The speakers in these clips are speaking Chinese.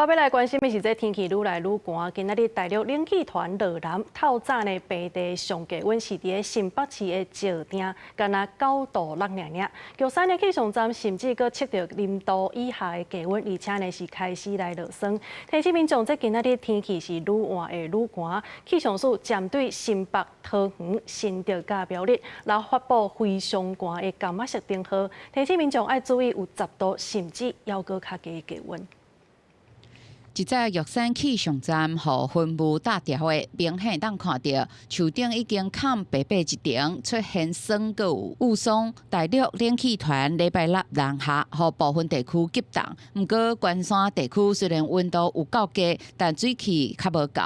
我要来关心的是，这天气愈来愈寒。今仔日大陆冷气团热南透早呢，白地上低温是伫新北市的石碇，敢若9度6尔。玉山的气象站甚至阁测到0度以下的低温，而且呢是开始来落霜。提醒民众，这今仔日天气是愈换会愈寒。气象署针对新北、桃园、新竹甲苗栗，来发布非常寒的柑仔色灯号，提醒民众要注意有10度甚至还阁较低的低温。 一只玉山气象站，互云雾搭调的，明显当看到树顶已经盖白白一层，出现霜个有雾凇。大陆冷气团礼拜六南下，互部分地区急冻。不过，关山地区虽然温度有够低，但水汽较无够。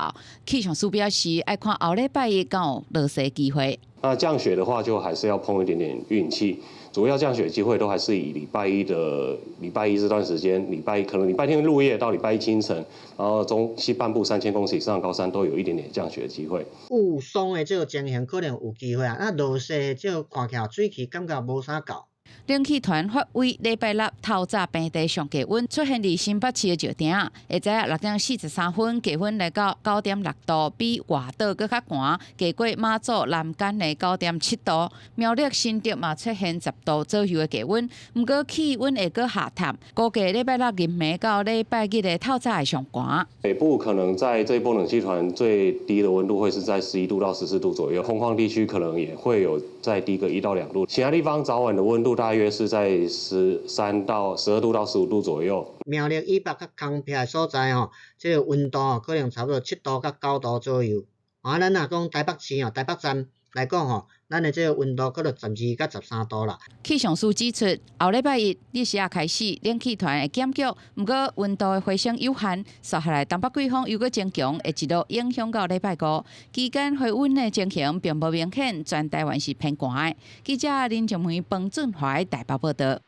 气象署表示，要看后礼拜一敢有落雪机会。那降雪的话，就还是要碰一点点运气。 主要降雪机会都还是以礼拜一这段时间，可能礼拜天入夜到礼拜一清晨，然后中西半部3000公尺以上的高山都有一点点降雪的机会。雾凇的这个情形可能有机会啊，那落雪这个看起来水汽感觉无啥够。 冷气团发威礼拜六透早平地上低温出现伫新北市的石碇，会知6点43分低温来到9点6度，比外岛搁较寒，低过马祖南竿的9点7度。苗栗新竹嘛出现10度左右的低温，不过气温会搁下探，估计礼拜六日暝到礼拜日的透早会上寒。北部可能在这一波冷气团最低的温度会是在11度到14度左右，空旷地区可能也会有再低个1到2度，其他地方早晚的温度大约是在13到12度到15度左右。苗栗以北较空僻的所在这个温度可能差不多7度到9度左右。咱若讲台北市台北站来讲咱的这个温度可能12到13度啦。气象署指出，后礼拜一日时开始，冷气团会减弱，不过温度的回升有限。接下来东北季风又搁增强，会一路影响到礼拜5。期间回温的情形并无明显，全台湾是偏寒的。记者林正梅、彭俊怀台北报道。